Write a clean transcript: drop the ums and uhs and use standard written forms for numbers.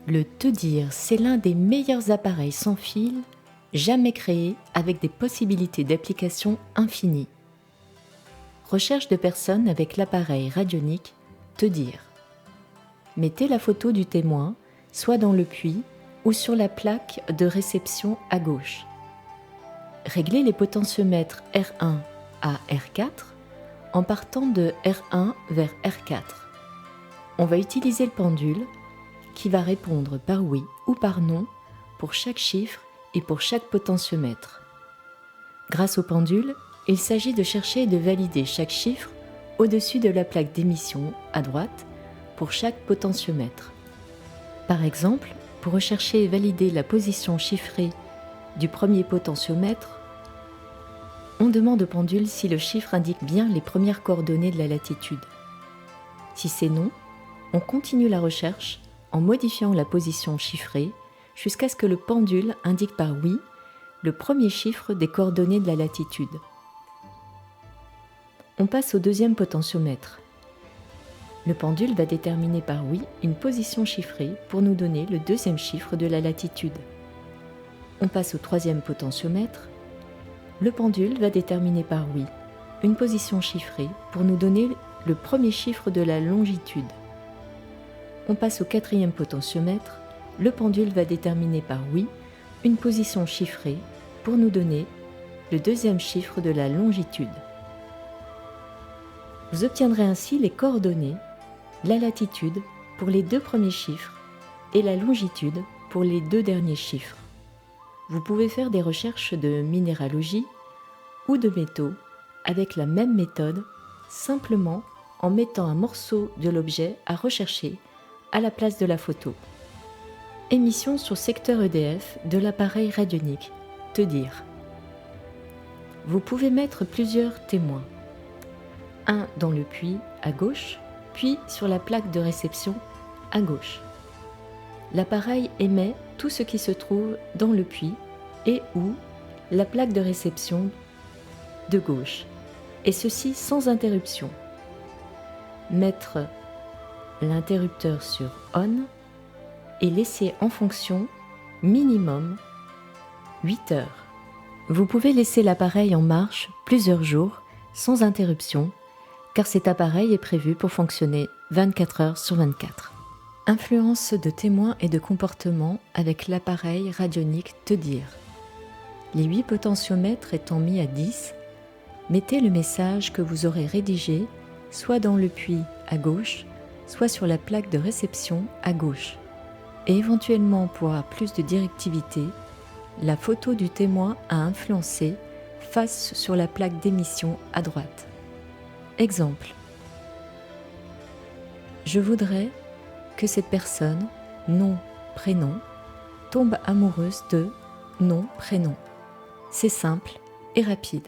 Le Te-Dire, c'est l'un des meilleurs appareils sans fil jamais créés avec des possibilités d'application infinies. Recherche de personnes avec l'appareil radionique Te-Dire. Mettez la photo du témoin soit dans le puits ou sur la plaque de réception à gauche. Réglez les potentiomètres R1 à R4 en partant de R1 vers R4. On va utiliser le pendule qui va répondre par oui ou par non pour chaque chiffre et pour chaque potentiomètre. Grâce au pendule, il s'agit de chercher et de valider chaque chiffre au-dessus de la plaque d'émission à droite pour chaque potentiomètre. Par exemple, pour rechercher et valider la position chiffrée du premier potentiomètre, on demande au pendule si le chiffre indique bien les premières coordonnées de la latitude. Si c'est non, on continue la recherche en modifiant la position chiffrée jusqu'à ce que le pendule indique par oui le premier chiffre des coordonnées de la latitude. On passe au deuxième potentiomètre. Le pendule va déterminer par oui une position chiffrée pour nous donner le deuxième chiffre de la latitude. On passe au troisième potentiomètre. Le pendule va déterminer par oui une position chiffrée pour nous donner le premier chiffre de la longitude. On passe au quatrième potentiomètre. Le pendule va déterminer par oui une position chiffrée pour nous donner le deuxième chiffre de la longitude. Vous obtiendrez ainsi les coordonnées, la latitude pour les deux premiers chiffres et la longitude pour les deux derniers chiffres. Vous pouvez faire des recherches de minéralogie ou de métaux avec la même méthode, simplement en mettant un morceau de l'objet à rechercher à la place de la photo. Émission sur secteur EDF de l'appareil radionique Te-Dire. Vous pouvez mettre plusieurs témoins. Un dans le puits à gauche, puis sur la plaque de réception à gauche. L'appareil émet tout ce qui se trouve dans le puits et ou la plaque de réception de gauche, et ceci sans interruption. Mettre l'interrupteur sur on et laisser en fonction minimum 8 heures. Vous pouvez laisser l'appareil en marche plusieurs jours sans interruption, car cet appareil est prévu pour fonctionner 24 heures sur 24. Influence de témoins et de comportement avec l'appareil radionique Te-Dire. Les 8 potentiomètres étant mis à 10, mettez le message que vous aurez rédigé soit dans le puits à gauche, soit sur la plaque de réception à gauche. Et éventuellement, pour avoir plus de directivité, la photo du témoin à influencer face sur la plaque d'émission à droite. Exemple. Je voudrais que cette personne, nom, prénom, tombe amoureuse de nom, prénom. C'est simple et rapide.